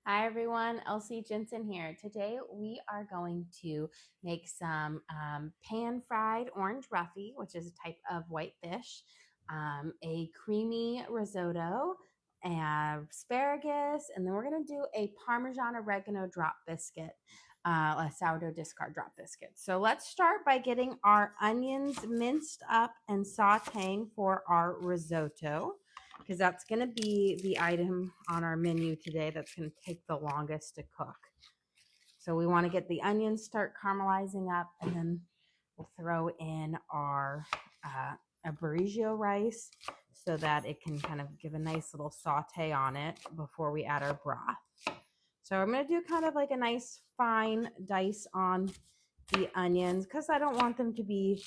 Hi everyone, Elsie Jensen here. Today we are going to make some pan-fried orange roughy, which is a type of white fish, a creamy risotto, and asparagus, and then we're going to do a Parmesan oregano drop biscuit, a sourdough discard drop biscuit. So let's start by getting our onions minced up and sauteing for our risotto, because that's going to be the item on our menu today that's going to take the longest to cook. So we want to get the onions start caramelizing up, and then we'll throw in our Abrigio rice so that it can kind of give a nice little saute on it before we add our broth. So I'm going to do kind of like a nice fine dice on the onions because I don't want them to be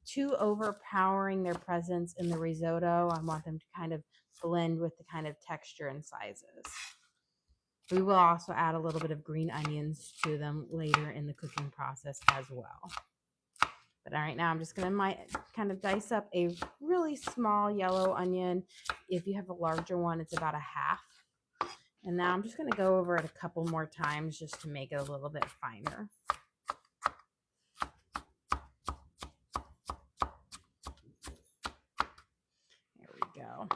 too overpowering their presence in the risotto. I want them to kind of blend with the kind of texture and sizes. We will also add a little bit of green onions to them later in the cooking process as well. But right now I'm just going to kind of dice up a really small yellow onion. If you have a larger one, it's about a half. And now I'm just going to go over it a couple more times just to make it a little bit finer. There we go.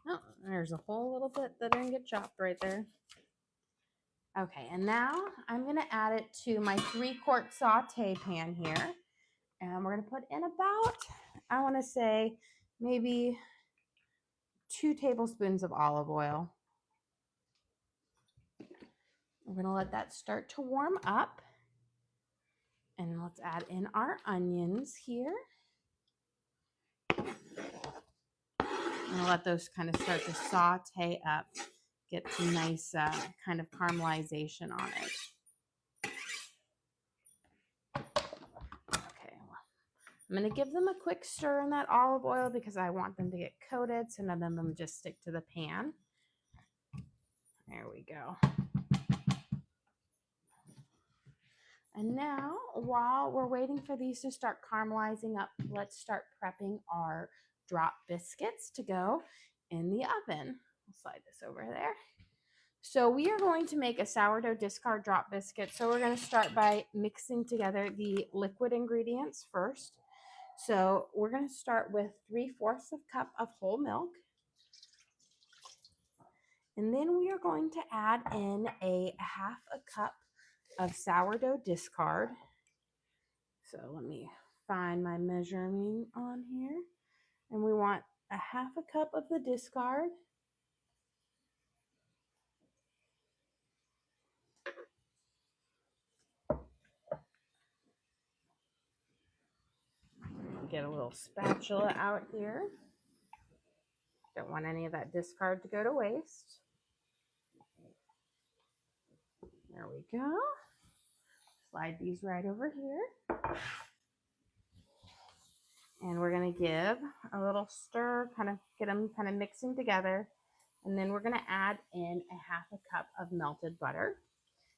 Oh, there's a whole little bit that didn't get chopped right there. Okay, and now I'm going to add it to my 3-quart saute pan here. And we're going to put in about, I want to say, maybe 2 tablespoons of olive oil. We're going to let that start to warm up. And let's add in our onions here. I'm going to let those kind of start to saute up, get some nice kind of caramelization on it. Okay, well, I'm going to give them a quick stir in that olive oil because I want them to get coated so none of them just stick to the pan. There we go. And now, while we're waiting for these to start caramelizing up, let's start prepping our drop biscuits to go in the oven. I'll slide this over there. So we are going to make a sourdough discard drop biscuit. So we're going to start by mixing together the liquid ingredients first. So we're going to start with 3/4 cup of whole milk. And then we are going to add in a 1/2 cup of sourdough discard. So let me find my measuring on here. And we want a 1/2 cup of the discard. Get a little spatula out here. Don't want any of that discard to go to waste. There we go. Slide these right over here. And we're going to give a little stir, kind of get them kind of mixing together. And then we're going to add in a 1/2 cup of melted butter.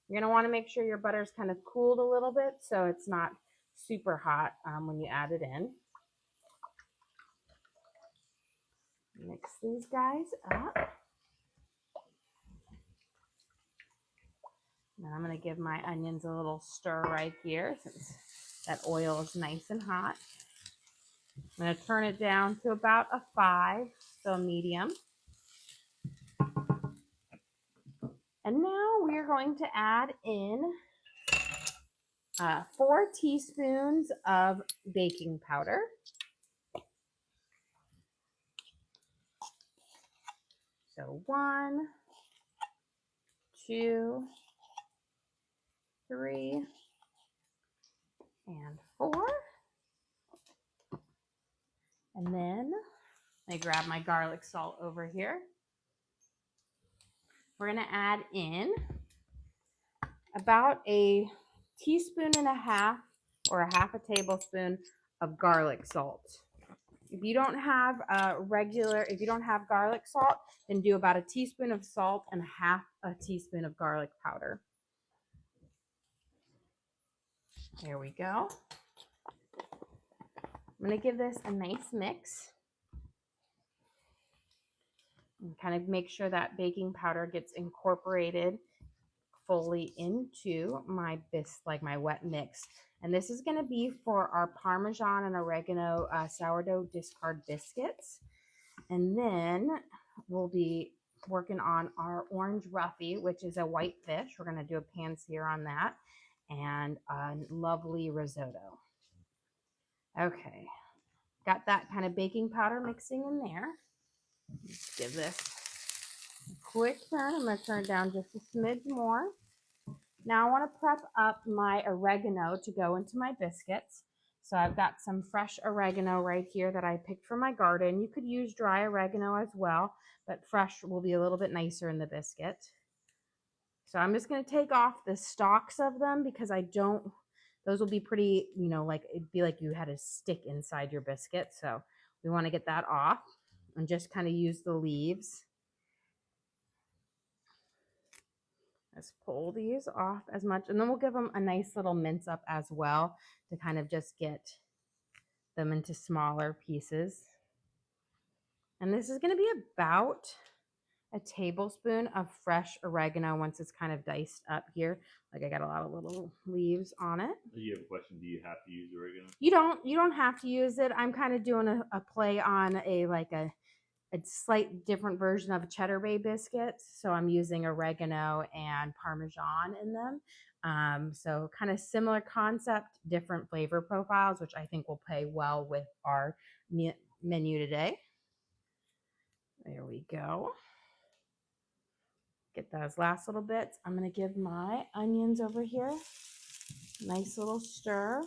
You're going to want to make sure your butter is kind of cooled a little bit so it's not super hot when you add it in. Mix these guys up. Now I'm going to give my onions a little stir right here since that oil is nice and hot. I'm going to turn it down to about a 5, so medium. And now we're going to add in 4 teaspoons of baking powder. So 1, 2, 3, and 4. And then I grab my garlic salt over here. We're going to add in about a 1.5 teaspoons or a 1/2 tablespoon of garlic salt. If you don't have garlic salt, then do about a teaspoon of salt and 1/2 teaspoon of garlic powder. There we go. I'm going to give this a nice mix. And kind of make sure that baking powder gets incorporated fully into my my wet mix. And this is going to be for our Parmesan and oregano sourdough discard biscuits. And then we'll be working on our Orange Roughy, which is a white fish. We're going to do a pan sear on that, and a lovely risotto. Okay, got that kind of baking powder mixing in there. Let's give this a quick turn. I'm going to turn it down just a smidge more. Now I want to prep up my oregano to go into my biscuits. So I've got some fresh oregano right here that I picked from my garden. You could use dry oregano as well, but fresh will be a little bit nicer in the biscuit. So I'm just going to take off the stalks of them because those will be pretty, like it'd be like you had a stick inside your biscuit. So we want to get that off and just kind of use the leaves. Let's pull these off as much, and then we'll give them a nice little mince up as well to kind of just get them into smaller pieces. And this is going to be about a tablespoon of fresh oregano once it's kind of diced up here. Like I got a lot of little leaves on it. You have a question, do you have to use oregano? You don't have to use it. I'm kind of doing a play on a slight different version of cheddar bay biscuits. So I'm using oregano and Parmesan in them. So kind of similar concept, different flavor profiles, which I think will play well with our menu today. There we go. Get those last little bits. I'm going to give my onions over here nice little stir.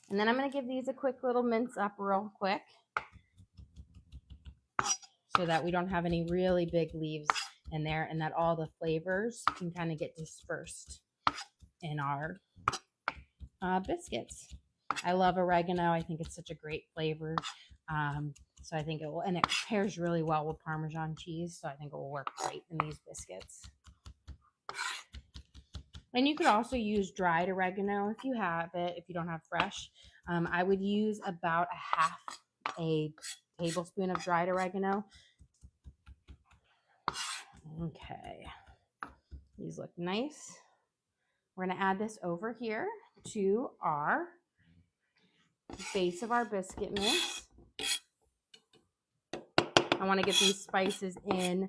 And then I'm going to give these a quick little mince up real quick, so that we don't have any really big leaves in there and that all the flavors can kind of get dispersed in our biscuits. I love oregano. I think it's such a great flavor. So I think it will, and it pairs really well with Parmesan cheese. So I think it will work great in these biscuits. And you could also use dried oregano if you have it, if you don't have fresh. I would use about a tablespoon of dried oregano. Okay, these look nice. We're going to add this over here to our base of our biscuit mix. I want to get these spices in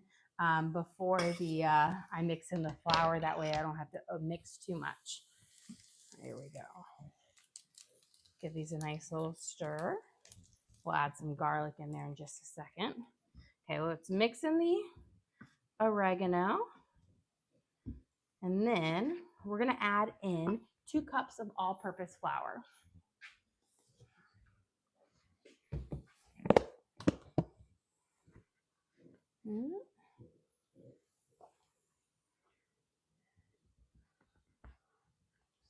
before I mix in the flour. That way I don't have to mix too much. There we go. Give these a nice little stir. We'll add some garlic in there in just a second. Okay, let's mix in the oregano. And then we're going to add in 2 cups of all-purpose flour.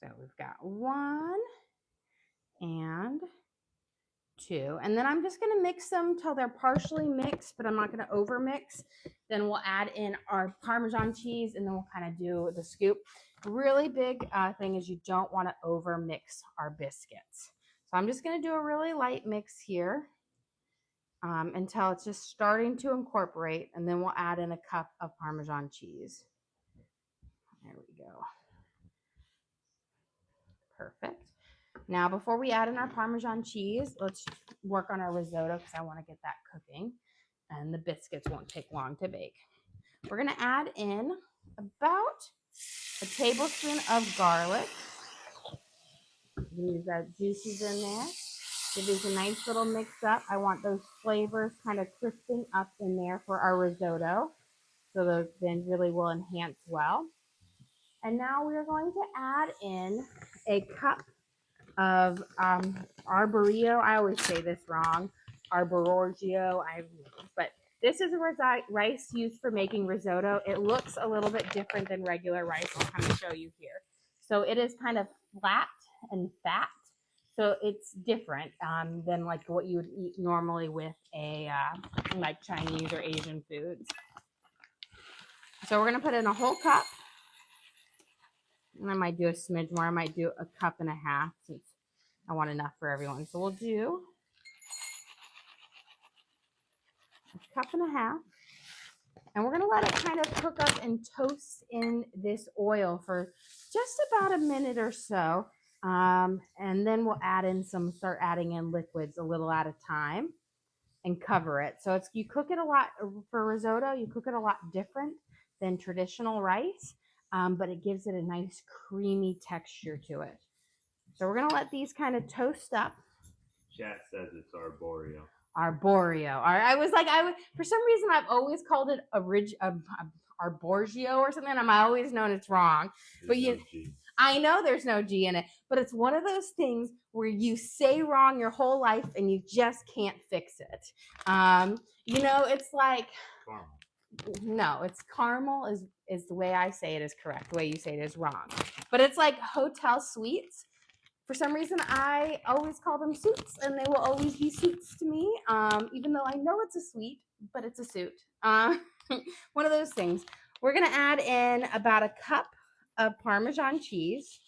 So we've got 1 and 2. And then I'm just going to mix them till they're partially mixed, but I'm not going to over mix. Then we'll add in our Parmesan cheese, and then we'll kind of do the scoop. Really big thing is you don't want to over mix our biscuits. So I'm just going to do a really light mix here until it's just starting to incorporate, and then we'll add in a cup of Parmesan cheese. There we go. Perfect. Now, before we add in our Parmesan cheese, let's work on our risotto because I want to get that cooking, and the biscuits won't take long to bake. We're going to add in about a tablespoon of garlic. Use that juices in there. Give these a nice little mix up. I want those flavors kind of crisping up in there for our risotto, so those then really will enhance well. And now we are going to add in a cup of arborio. I always say this wrong. Arborgio. But this is a rice used for making risotto. It looks a little bit different than regular rice. I'll kind of show you here. So it is kind of flat and fat. So it's different than like what you would eat normally with a like Chinese or Asian foods. So we're gonna put in a whole cup. And I might do a smidge more. I might do a cup and a half since I want enough for everyone. So we'll do a cup and a half. And we're going to let it kind of cook up and toast in this oil for just about a minute or so. And then we'll start adding in liquids a little at a time and cover it. So you cook it a lot for risotto, you cook it a lot different than traditional rice, but it gives it a nice creamy texture to it. So we're going to let these kind of toast up. Chat says it's arboreal. Arboreal. I was like, for some reason I've always called it arborgio or something. I'm always known it's wrong. But I know there's no G in it, but it's one of those things where you say wrong your whole life and you just can't fix it. It's like caramel. No, it's caramel is the way I say it is correct. The way you say it is wrong. But it's like hotel suites. For some reason, I always call them suits, and they will always be suits to me, even though I know it's a suite, but it's a suit. One of those things. We're going to add in about a cup of Parmesan cheese,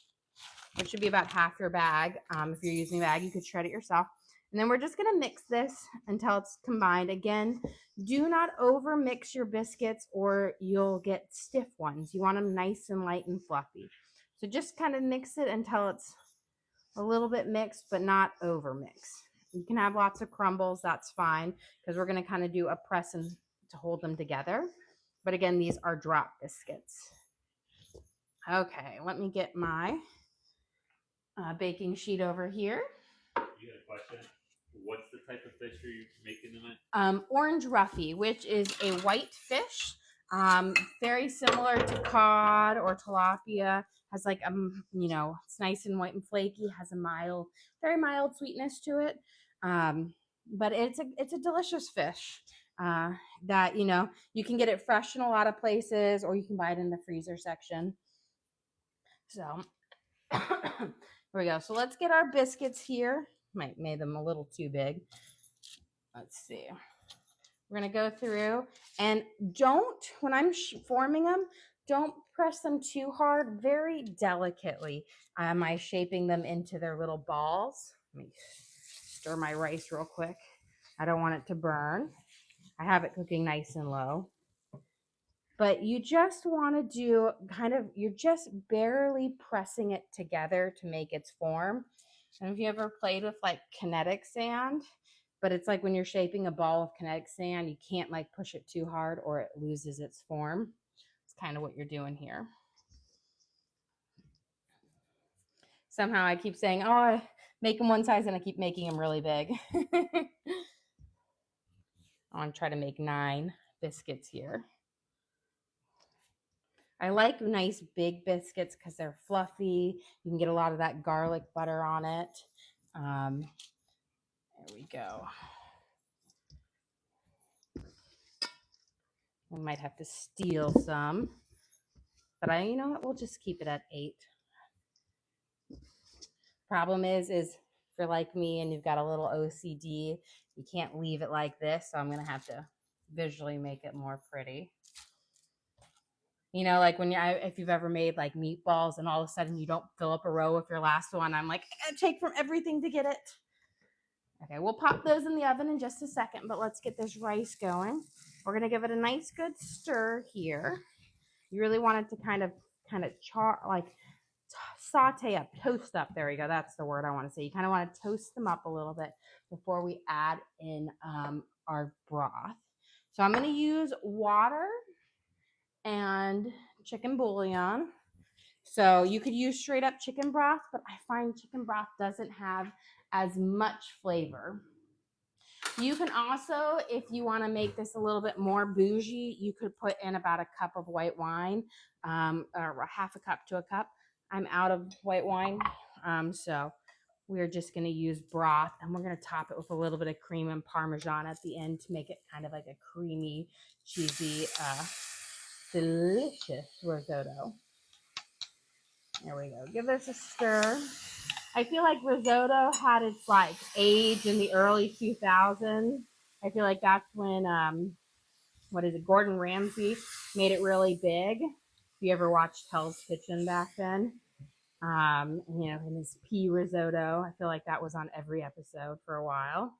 which should be about half your bag. If you're using a bag, you could shred it yourself. And then we're just going to mix this until it's combined. Again, do not over mix your biscuits or you'll get stiff ones. You want them nice and light and fluffy. So just kind of mix it until it's a little bit mixed, but not over mixed. You can have lots of crumbles, that's fine, because we're going to kind of do a press and to hold them together. But again, these are drop biscuits. Okay, let me get my baking sheet over here. You got a question? What's the type of fish you're making them at? Orange Roughy, which is a white fish, very similar to cod or tilapia. Has like it's nice and white and flaky. Has a very mild sweetness to it. But it's a delicious fish. That you can get it fresh in a lot of places, or you can buy it in the freezer section. So here we go. So let's get our biscuits here. Might made them a little too big. Let's see. We're going to go through and when I'm forming them, don't press them too hard, very delicately. Am I shaping them into their little balls? Let me stir my rice real quick. I don't want it to burn. I have it cooking nice and low. But you just want to do you're just barely pressing it together to make its form. And if you ever played with like kinetic sand, but it's like when you're shaping a ball of kinetic sand, you can't like push it too hard or it loses its form. It's kind of what you're doing here. Somehow I keep saying, oh, I make them one size and I keep making them really big. I want to try to make 9 biscuits here. I like nice big biscuits because they're fluffy. You can get a lot of that garlic butter on it. There we go. We might have to steal some, but we'll just keep it at 8. Problem is if you're like me and you've got a little OCD, you can't leave it like this. So I'm going to have to visually make it more pretty. Like if you've ever made like meatballs and all of a sudden you don't fill up a row with your last one, I'm like, I gotta take from everything to get it. Okay, we'll pop those in the oven in just a second, but let's get this rice going. We're gonna give it a nice good stir here. You really want it to kind of saute up, toast up. There we go. That's the word I want to say. You kind of want to toast them up a little bit before we add in our broth. So I'm going to use water and chicken bouillon. So you could use straight up chicken broth, but I find chicken broth doesn't have as much flavor. You can also, if you want to make this a little bit more bougie, you could put in about a cup of white wine, or half a cup to a cup. I'm out of white wine, so we're just going to use broth, and we're going to top it with a little bit of cream and Parmesan at the end to make it kind of like a creamy, cheesy, delicious risotto. There we go. Give this a stir. I feel like risotto had its like age in the early 2000s. I feel like that's when Gordon Ramsay made it really big. If you ever watched Hell's Kitchen back then, and his pea risotto. I feel like that was on every episode for a while.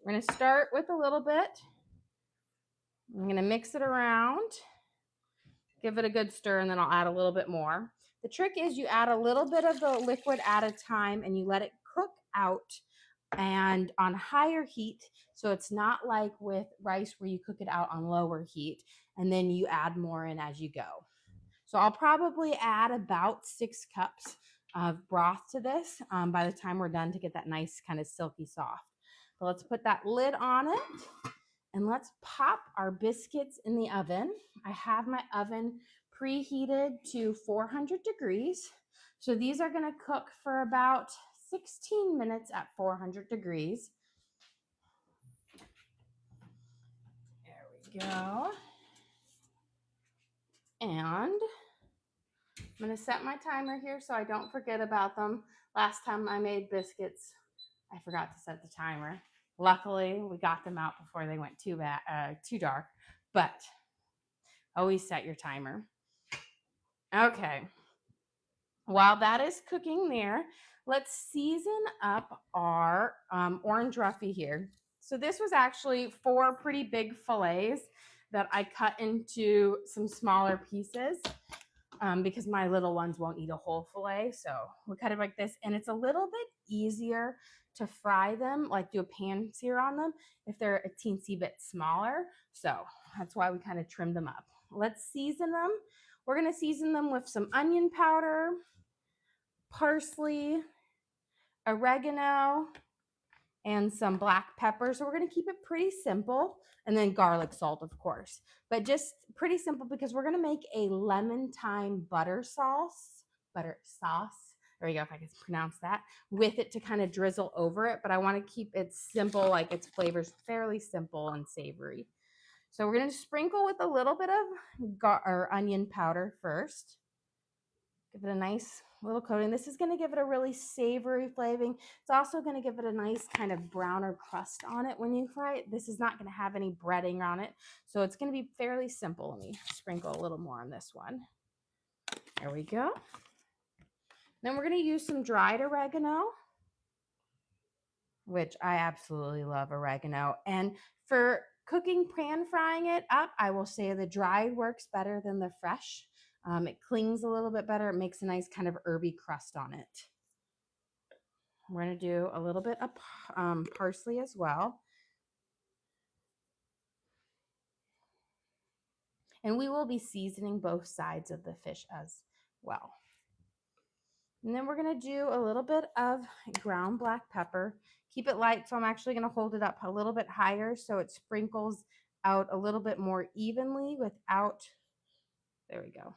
We're gonna start with a little bit I'm going to mix it around, give it a good stir, and then I'll add a little bit more. The trick is you add a little bit of the liquid at a time and you let it cook out and on higher heat. So it's not like with rice where you cook it out on lower heat and then you add more in as you go. So I'll probably add about 6 cups of broth to this by the time we're done to get that nice kind of silky soft. So let's put that lid on it and let's pop our biscuits in the oven. I have my oven preheated to 400 degrees. So these are going to cook for about 16 minutes at 400 degrees. There we go. And I'm going to set my timer here so I don't forget about them. Last time I made biscuits, I forgot to set the timer. Luckily, we got them out before they went too dark, but always set your timer. Okay. While that is cooking there, let's season up our Orange Roughy here. So this was actually 4 pretty big fillets that I cut into some smaller pieces because my little ones won't eat a whole fillet. So we cut it like this, and it's a little bit easier to fry them, like do a pan sear on them if they're a teensy bit smaller. So that's why we kind of trimmed them up. Let's season them. We're going to season them with some onion powder, parsley, oregano, and some black pepper. So we're going to keep it pretty simple. And then garlic salt, of course. But just pretty simple because we're going to make a lemon thyme butter sauce. There we go, if I can pronounce that. With it to kind of drizzle over it. But I want to keep it simple, like its flavors fairly simple and savory. So we're going to sprinkle with a little bit of onion powder first. Give it a nice little coating. This is going to give it a really savory flavoring. It's also going to give it a nice kind of browner crust on it when you fry it. This is not going to have any breading on it. So it's going to be fairly simple. Let me sprinkle a little more on this one. There we go. Then we're going to use some dried oregano, which I absolutely love oregano. And for cooking, pan frying it up, I will say the dried works better than the fresh. It clings a little bit better. It makes a nice kind of herby crust on it. We're going to do a little bit of parsley as well. And we will be seasoning both sides of the fish as well. And then we're going to do a little bit of ground black pepper. Keep it light, so I'm actually going to hold it up a little bit higher so it sprinkles out a little bit more evenly without, there we go.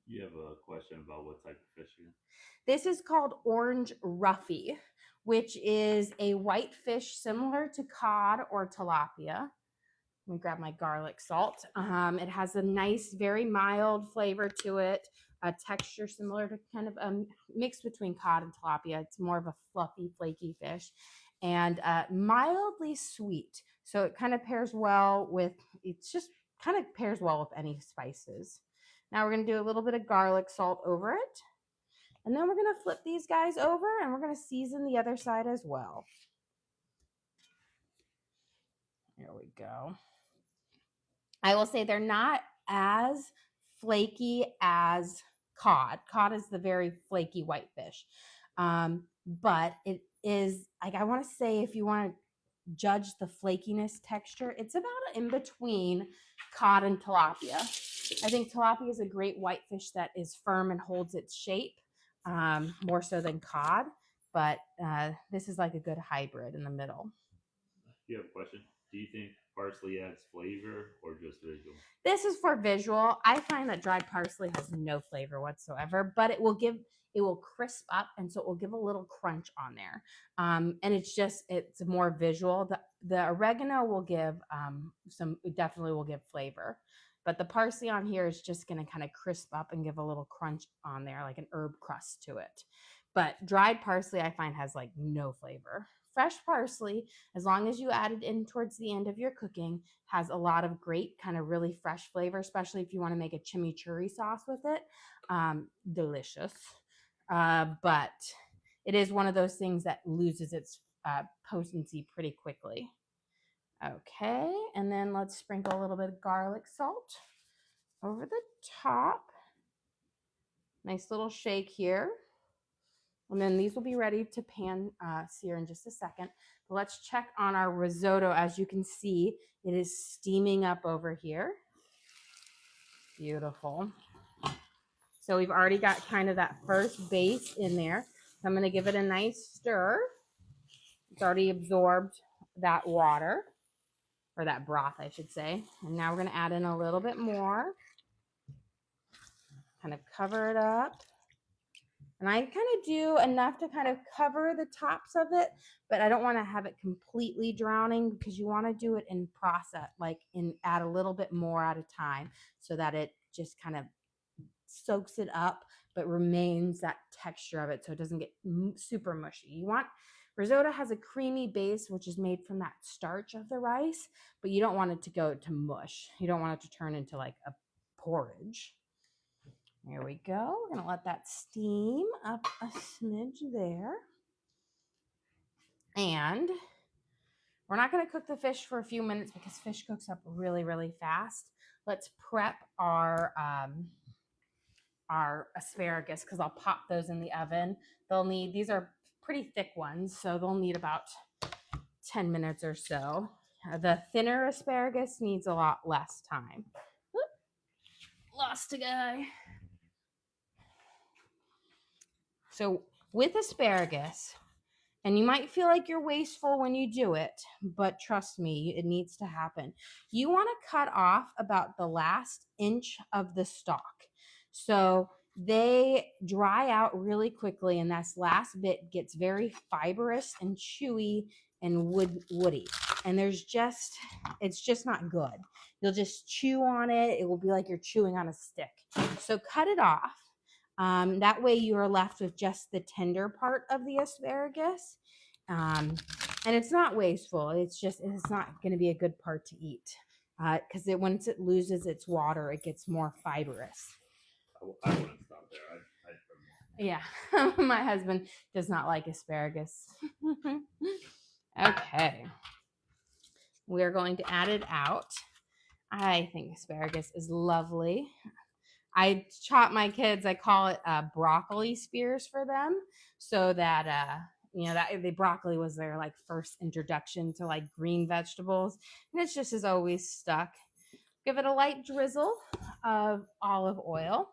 You have a question about what type of fish again? This is called Orange Roughy, which is a white fish similar to cod or tilapia. Let me grab my garlic salt. It has a nice, very mild flavor to it, a texture similar to kind of a mix between cod and tilapia. It's more of a fluffy, flaky fish and mildly sweet. So it kind of pairs well with, it's just kind of pairs well with any spices. Now we're going to do a little bit of garlic salt over it. And then we're going to flip these guys over and we're going to season the other side as well. There we go. I will say they're not as flaky as cod. Cod is the very flaky white fish. But it is, like, I want to say if you want to judge the flakiness texture, it's about in between cod and tilapia. I think tilapia is a great white fish that is firm and holds its shape more so than cod. But this is like a good hybrid in the middle. You have a question? Do you think parsley adds flavor or just visual? This is for visual. I find that dried parsley has no flavor whatsoever, but it will crisp up, and so it will give a little crunch on there. And it's more visual. The oregano will give definitely will give flavor, but the parsley on here is just going to kind of crisp up and give a little crunch on there, like an herb crust to it. But dried parsley I find has like no flavor. Fresh parsley, as long as you add it in towards the end of your cooking, has a lot of great kind of really fresh flavor, especially if you want to make a chimichurri sauce with it. Delicious. But it is one of those things that loses its potency pretty quickly. Okay, and then let's sprinkle a little bit of garlic salt over the top. Nice little shake here. And then these will be ready to pan sear in just a second. But let's check on our risotto. As you can see, it is steaming up over here. Beautiful. So we've already got kind of that first base in there. So I'm going to give it a nice stir. It's already absorbed that water, or that broth, I should say. And now we're going to add in a little bit more. Kind of cover it up. And I kind of do enough to kind of cover the tops of it, but I don't want to have it completely drowning, because you want to do it in process, like add a little bit more at a time, so that it just kind of soaks it up, but remains that texture of it, so it doesn't get super mushy. You want risotto has a creamy base, which is made from that starch of the rice, but you don't want it to go to mush. You don't want it to turn into like a porridge. There we go. We're going to let that steam up a smidge there. And we're not going to cook the fish for a few minutes, because fish cooks up really, really fast. Let's prep our asparagus, because I'll pop those in the oven. These are pretty thick ones, so they'll need about 10 minutes or so. The thinner asparagus needs a lot less time. Whoop. Lost a guy. So with asparagus, and you might feel like you're wasteful when you do it, but trust me, it needs to happen. You want to cut off about the last inch of the stalk. So they dry out really quickly, and this last bit gets very fibrous and chewy and woody. And it's just not good. You'll just chew on it. It will be like you're chewing on a stick. So cut it off. That way you are left with just the tender part of the asparagus. And it's not wasteful. It's not going to be a good part to eat, because once it loses its water, it gets more fibrous. I wouldn't stop there. Yeah, my husband does not like asparagus. Okay. We're going to add it out. I think asparagus is lovely. I taught my kids, I call it broccoli spears for them, so that that the broccoli was their like first introduction to like green vegetables, and it's just has always stuck. Give it a light drizzle of olive oil.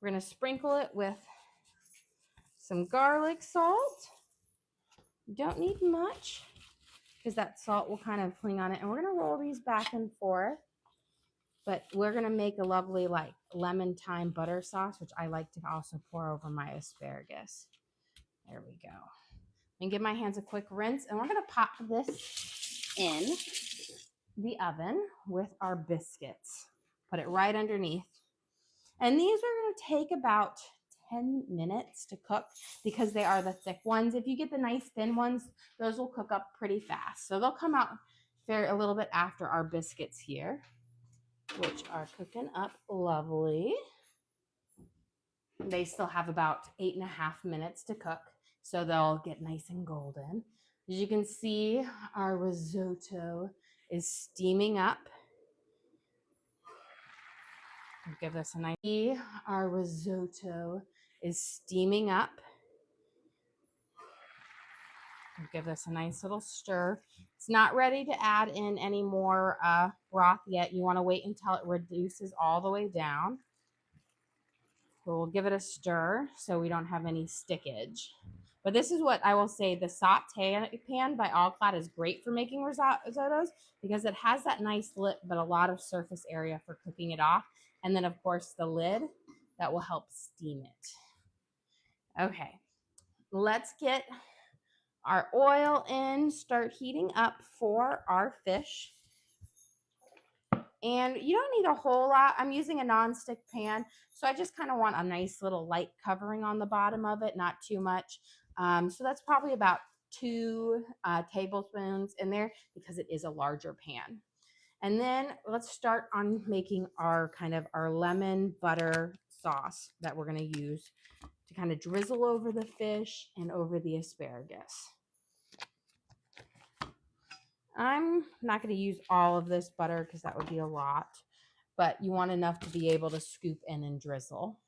We're going to sprinkle it with some garlic salt. You don't need much, because that salt will kind of cling on it, and we're going to roll these back and forth. But we're going to make a lovely like lemon thyme butter sauce, which I like to also pour over my asparagus. There we go. And give my hands a quick rinse. And we're going to pop this in the oven with our biscuits. Put it right underneath. And these are going to take about 10 minutes to cook, because they are the thick ones. If you get the nice thin ones, those will cook up pretty fast. So they'll come out a little bit after our biscuits here, which are cooking up lovely. They still have about 8.5 minutes to cook, so they'll get nice and golden. As you can see, our risotto is steaming up. I'll give this a nice. Our risotto is steaming up. I'll give this a nice little stir. It's not ready to add in any more broth yet. You want to wait until it reduces all the way down. So we'll give it a stir so we don't have any stickage. But this is what I will say, the saute pan by All Clad is great for making risottos, because it has that nice lip but a lot of surface area for cooking it off. And then, of course, the lid that will help steam it. Okay, let's get our oil in, start heating up for our fish. And you don't need a whole lot. I'm using a nonstick pan, so I just kind of want a nice little light covering on the bottom of it, not too much. So that's probably about 2 tablespoons in there, because it is a larger pan. And then let's start on making our lemon butter sauce that we're going to use to kind of drizzle over the fish and over the asparagus. I'm not going to use all of this butter because that would be a lot, but you want enough to be able to scoop in and drizzle.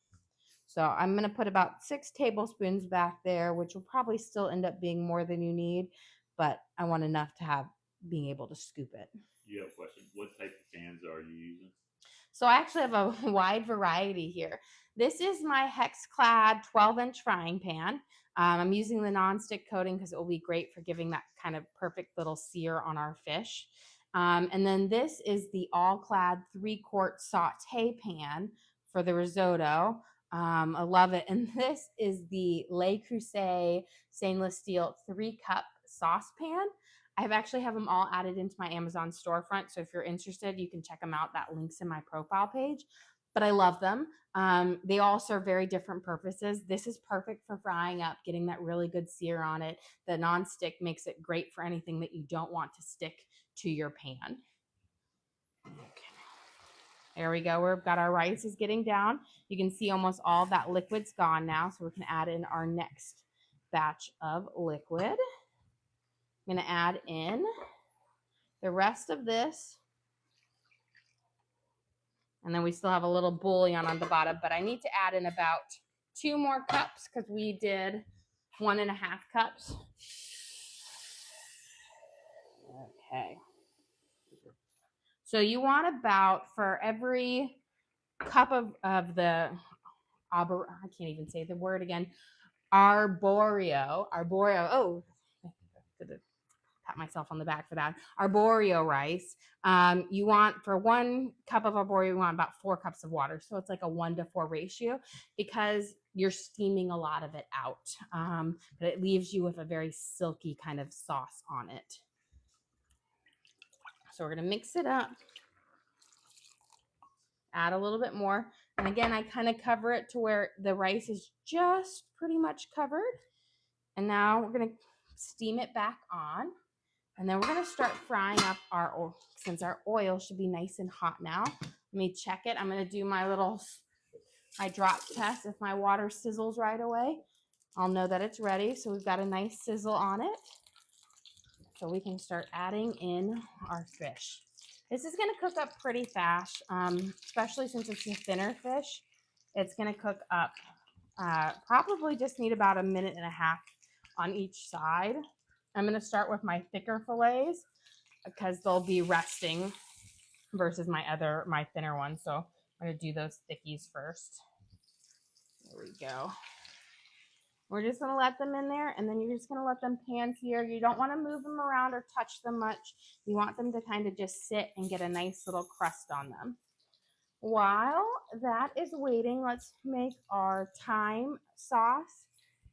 So I'm going to put about 6 tablespoons back there, which will probably still end up being more than you need, but I want enough to have being able to scoop it. You have a question. What type of pans are you using? So I actually have a wide variety here. This is my hex-clad 12-inch frying pan. I'm using the nonstick coating because it will be great for giving that kind of perfect little sear on our fish. And then this is the all-clad 3-quart saute pan for the risotto. I love it. And this is the Le Creuset stainless steel 3-cup saucepan. I actually have them all added into my Amazon storefront. So if you're interested, you can check them out. That link's in my profile page. But I love them. They all serve very different purposes. This is perfect for frying up, getting that really good sear on it. The nonstick makes it great for anything that you don't want to stick to your pan. Okay. There we go. We've got our rice is getting down. You can see almost all of that liquid's gone now. So we can add in our next batch of liquid. I'm going to add in the rest of this. And then we still have a little bouillon on the bottom, but I need to add in about 2 more cups because we did 1.5 cups. Okay. So you want about, for every cup of the, I can't even say the word again, arborio, oh, pat myself on the back for that. Arborio rice. You want, for 1 cup of arborio, you want about 4 cups of water. So it's like a 1-to-4 ratio because you're steaming a lot of it out. But it leaves you with a very silky kind of sauce on it. So we're going to mix it up. Add a little bit more. And again, I kind of cover it to where the rice is just pretty much covered. And now we're going to steam it back on. And then we're going to start frying up our oil, since our oil should be nice and hot now. Let me check it. I'm going to do my drop test. If my water sizzles right away, I'll know that it's ready. So we've got a nice sizzle on it. So we can start adding in our fish. This is going to cook up pretty fast, especially since it's a thinner fish. It's going to cook up, probably just need about 1.5 minutes on each side. I'm going to start with my thicker fillets because they'll be resting versus my thinner ones. So I'm going to do those thickies first. There we go. We're just going to let them in there, and then you're just going to let them pan sear. You don't want to move them around or touch them much. You want them to kind of just sit and get a nice little crust on them. While that is waiting, let's make our thyme sauce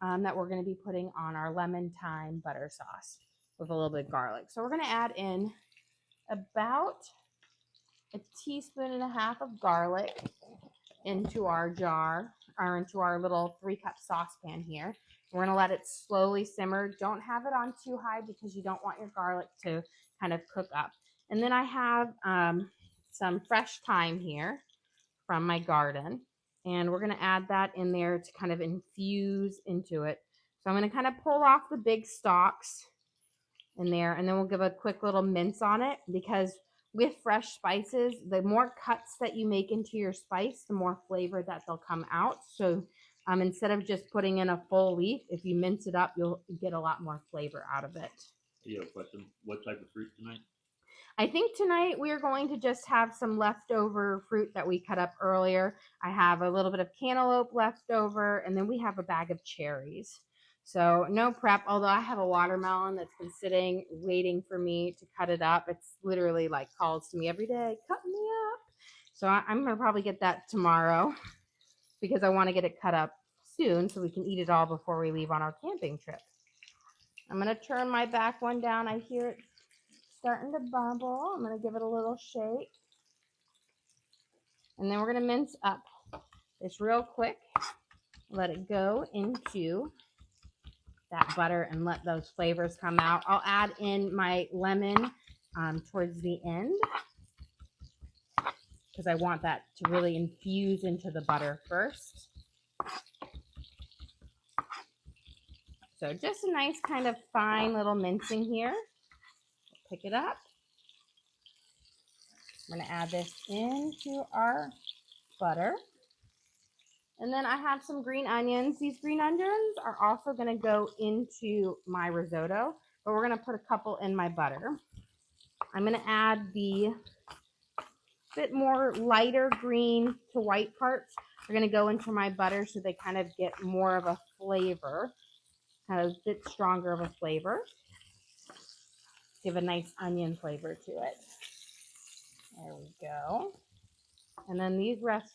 that we're going to be putting on our lemon thyme butter sauce with a little bit of garlic. So we're going to add in about 1.5 teaspoons of garlic into our jar, or into our little 3-cup saucepan here. We're going to let it slowly simmer. Don't have it on too high because you don't want your garlic to kind of cook up. And then I have some fresh thyme here from my garden. And we're going to add that in there to kind of infuse into it. So I'm going to kind of pull off the big stalks in there, and then we'll give a quick little mince on it, because with fresh spices, the more cuts that you make into your spice, the more flavor that they'll come out. So instead of just putting in a full leaf, if you mince it up, you'll get a lot more flavor out of it. You have a question. What type of fruit tonight? I think tonight we're going to just have some leftover fruit that we cut up earlier. I have a little bit of cantaloupe left over, and then we have a bag of cherries. So no prep, although I have a watermelon that's been sitting waiting for me to cut it up. It's literally like calls to me every day, cut me up. So I'm going to probably get that tomorrow because I want to get it cut up soon so we can eat it all before we leave on our camping trip. I'm going to turn my back one down. I hear it starting to bubble. I'm going to give it a little shake. And then we're going to mince up this real quick. Let it go into that butter and let those flavors come out. I'll add in my lemon towards the end because I want that to really infuse into the butter first. So just a nice kind of fine little mincing here. pick it up. I'm going to add this into our butter. And then I have some green onions. These green onions are also going to go into my risotto, but we're going to put a couple in my butter. I'm going to add the bit more lighter green to white parts. They're going to go into my butter so they kind of get more of a flavor, kind of a bit stronger of a flavor. Give a nice onion flavor to it. There we go. And then these rest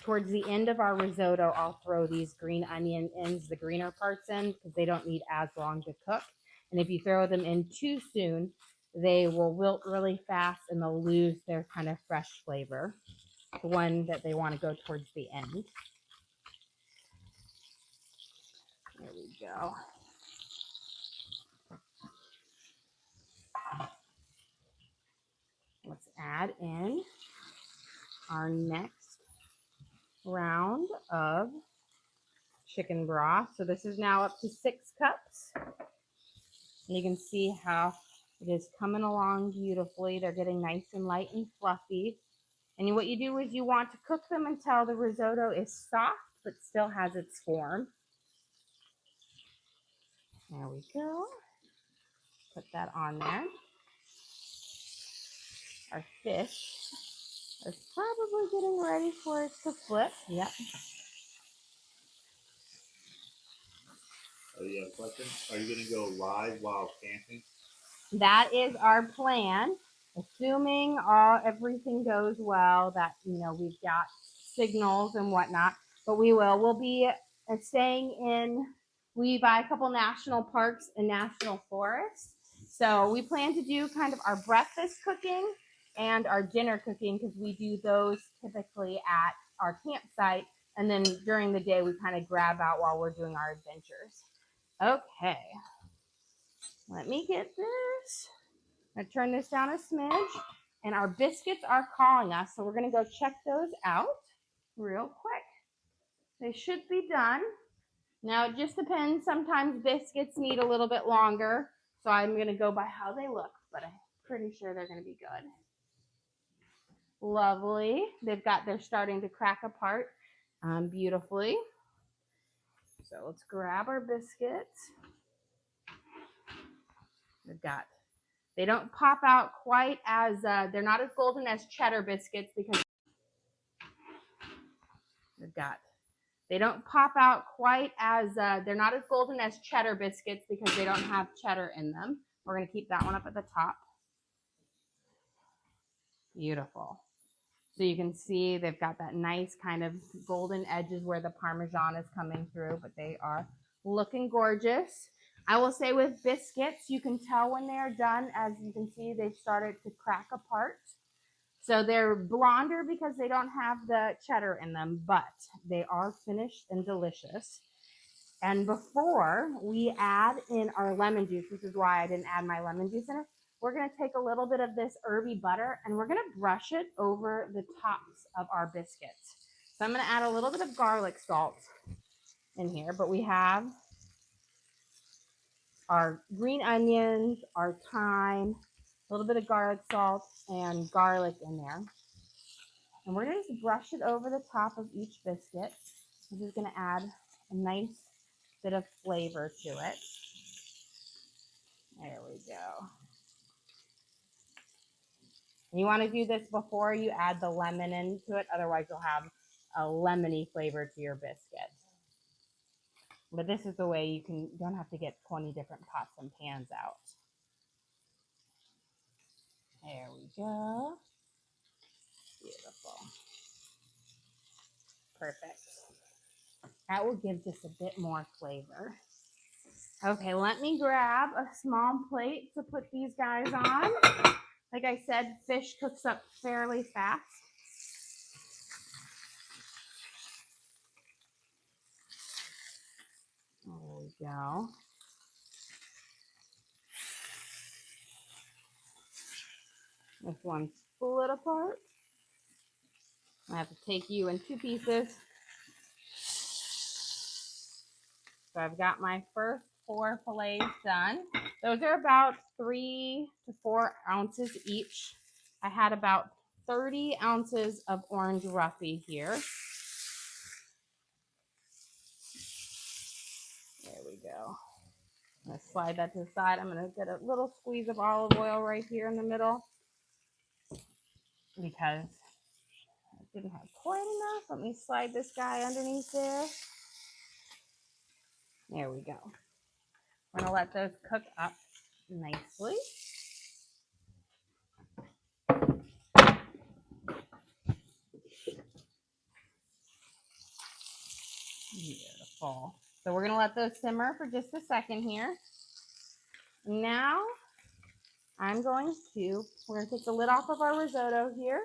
towards the end of our risotto, I'll throw these green onion ends, the greener parts in, because they don't need as long to cook. And if you throw them in too soon, they will wilt really fast and they'll lose their kind of fresh flavor, the one that they want to go towards the end. There we go. Let's add in our next round of chicken broth. So this is now up to 6 cups. And you can see how it is coming along beautifully. They're getting nice and light and fluffy. And what you do is you want to cook them until the risotto is soft but still has its form. There we go. Put that on there. Our fish is probably getting ready for it to flip. Yep. Oh, you have a question? Are you going to go live while camping? That is our plan, assuming everything goes well, that, you know, we've got signals and whatnot, but we will. We'll be staying in, we buy a couple national parks and national forests. So we plan to do kind of our breakfast cooking and our dinner cooking, because we do those typically at our campsite. And then during the day, we kind of grab out while we're doing our adventures. Okay. Let me get this. I'm going to turn this down a smidge. And our biscuits are calling us, so we're going to go check those out real quick. They should be done. Now, it just depends. Sometimes biscuits need a little bit longer, so I'm going to go by how they look, but I'm pretty sure they're going to be good. Lovely. They're starting to crack apart beautifully. So let's grab our biscuits. They don't pop out quite as, they're not as golden as cheddar biscuits because they don't pop out quite as, they're not as golden as cheddar biscuits because they don't have cheddar in them. We're going to keep that one up at the top. Beautiful. So you can see they've got that nice kind of golden edges where the Parmesan is coming through, but they are looking gorgeous. I will say with biscuits, you can tell when they're done. As you can see, they've started to crack apart. So they're blonder because they don't have the cheddar in them, but they are finished and delicious. And before we add in our lemon juice, which is why I didn't add my lemon juice in it, we're going to take a little bit of this herby butter and we're going to brush it over the tops of our biscuits. So I'm going to add a little bit of garlic salt in here, but we have our green onions, our thyme, a little bit of garlic salt, and garlic in there. And we're going to just brush it over the top of each biscuit. This is going to add a nice bit of flavor to it. There we go. And you want to do this before you add the lemon into it, otherwise you'll have a lemony flavor to your biscuit. But this is the way you don't have to get 20 different pots and pans out. There we go. Beautiful. Perfect. That will give just a bit more flavor. Okay, let me grab a small plate to put these guys on. Like I said, fish cooks up fairly fast. There we go. This one's split apart. I have to take you in 2 pieces. So I've got my first 4 fillets done. Those are about 3 to 4 ounces each. I had about 30 ounces of Orange Roughy here. There we go. I'm going to slide that to the side. I'm going to get a little squeeze of olive oil right here in the middle because I didn't have quite enough. Let me slide this guy underneath there. There we go. We're going to let those cook up nicely. Beautiful. So we're going to let those simmer for just a second here. Now we're going to take the lid off of our risotto here.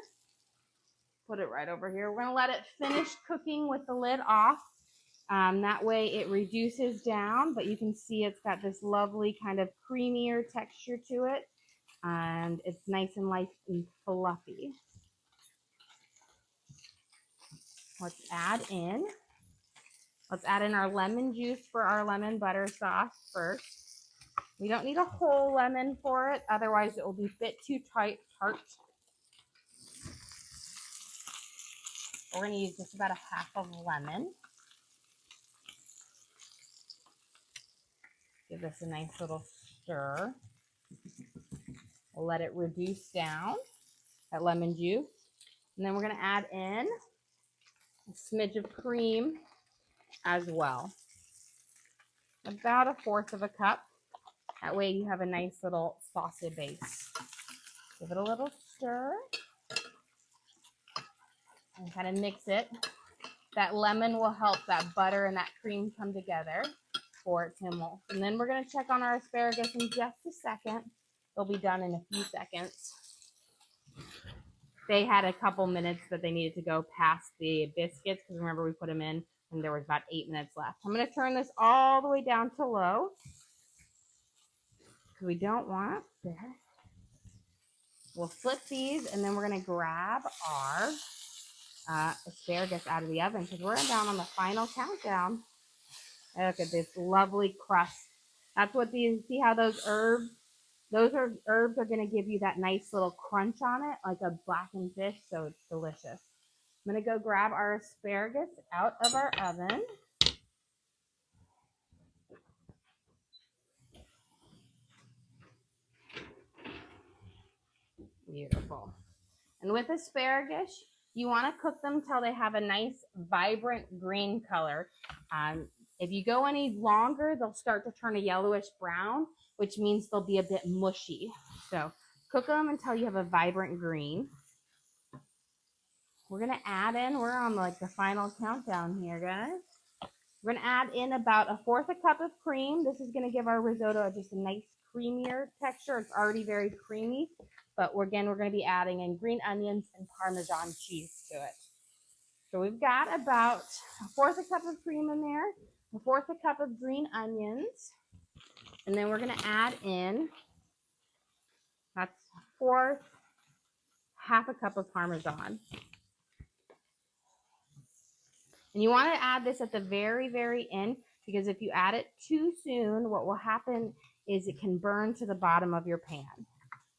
Put it right over here. We're going to let it finish cooking with the lid off. That way it reduces down, but you can see it's got this lovely kind of creamier texture to it. And it's nice and light and fluffy. Let's add in our lemon juice for our lemon butter sauce first. We don't need a whole lemon for it, otherwise it will be a bit too tart. We're going to use just about a half of lemon. Give this a nice little stir. We'll let it reduce down, that lemon juice. And then we're going to add in a smidge of cream as well. About 1/4 of a cup. That way you have a nice little saucy base. Give it a little stir. And kind of mix it. That lemon will help that butter and that cream come together for it to melt. And then we're going to check on our asparagus in just a second. They'll be done in a few seconds. They had a couple minutes that they needed to go past the biscuits because remember we put them in and there was about 8 minutes left. I'm going to turn this all the way down to low because we don't want there. We'll flip these and then we're going to grab our asparagus out of the oven because we're down on the final countdown. Look at this lovely crust. That's what these, see how those herbs are going to give you that nice little crunch on it, like a blackened fish, so it's delicious. I'm going to go grab our asparagus out of our oven. Beautiful. And with asparagus, you want to cook them till they have a nice, vibrant green color. If you go any longer, they'll start to turn a yellowish brown, which means they'll be a bit mushy. So cook them until you have a vibrant green. We're going to add in, we're on like the final countdown here, guys. We're going to add in about 1/4 cup of cream. This is going to give our risotto just a nice creamier texture. It's already very creamy, but again, we're going to be adding in green onions and Parmesan cheese to it. So we've got about 1/4 cup of cream in there, 1/4 cup of green onions, and then we're going to add in, that's 1/4 cup of Parmesan. And you want to add this at the very, very end because if you add it too soon, what will happen is it can burn to the bottom of your pan.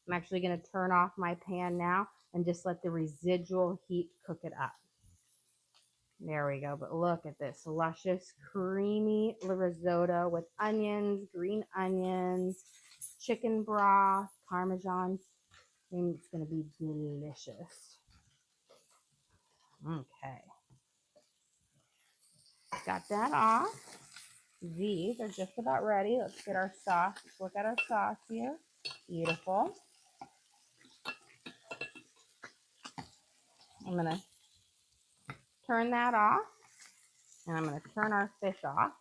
I'm actually going to turn off my pan now and just let the residual heat cook it up. There we go. But look at this luscious, creamy risotto with onions, green onions, chicken broth, Parmesan. It's going to be delicious. Okay. Got that off. These are just about ready. Let's get our sauce. Let's look at our sauce here. Beautiful. I'm going to turn that off. And I'm going to turn our fish off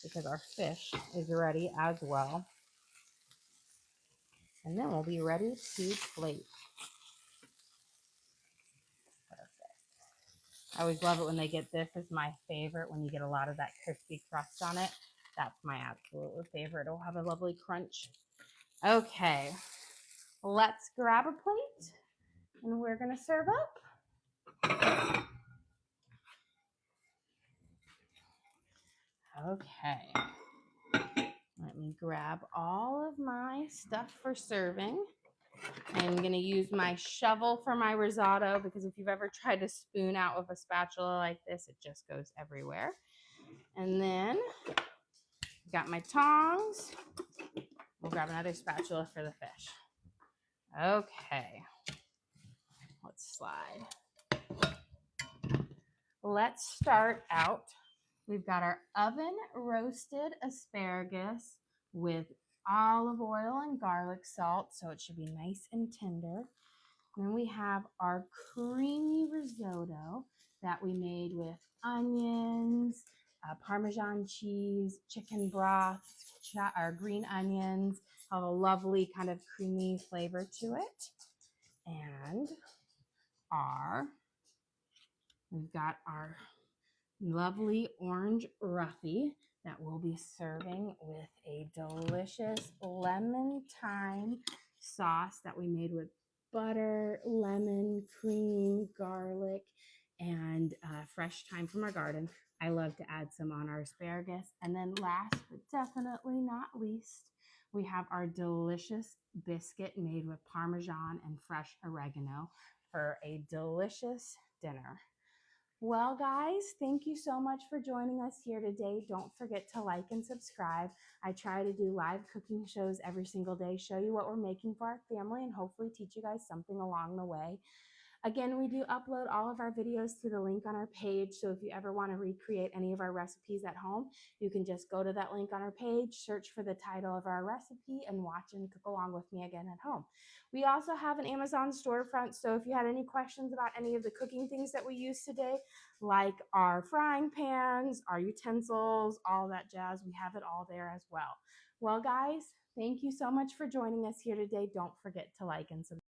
because our fish is ready as well. And then we'll be ready to plate. I always love it when they get this. It's my favorite when you get a lot of that crispy crust on it. That's my absolute favorite. It'll have a lovely crunch. Okay, let's grab a plate and we're going to serve up. Okay, me grab all of my stuff for serving. I'm going to use my shovel for my risotto because if you've ever tried to spoon out with a spatula like this, it just goes everywhere. And then got my tongs. We'll grab another spatula for the fish. Okay, let's slide. Let's start out. We've got our oven roasted asparagus with olive oil and garlic salt, so it should be nice and tender. And then we have our creamy risotto that we made with onions, Parmesan cheese, chicken broth, our green onions, have a lovely kind of creamy flavor to it. And we've got our lovely Orange Roughy that we'll be serving with a delicious lemon thyme sauce that we made with butter, lemon, cream, garlic, and fresh thyme from our garden. I love to add some on our asparagus. And then last but definitely not least, we have our delicious biscuit made with Parmesan and fresh oregano for a delicious dinner. Well, guys, thank you so much for joining us here today. Don't forget to like and subscribe. I try to do live cooking shows every single day, show you what we're making for our family, and hopefully teach you guys something along the way. Again, we do upload all of our videos to the link on our page. So if you ever want to recreate any of our recipes at home, you can just go to that link on our page, search for the title of our recipe, and watch and cook along with me again at home. We also have an Amazon storefront. So if you had any questions about any of the cooking things that we use today, like our frying pans, our utensils, all that jazz, we have it all there as well. Well, guys, thank you so much for joining us here today. Don't forget to like and subscribe.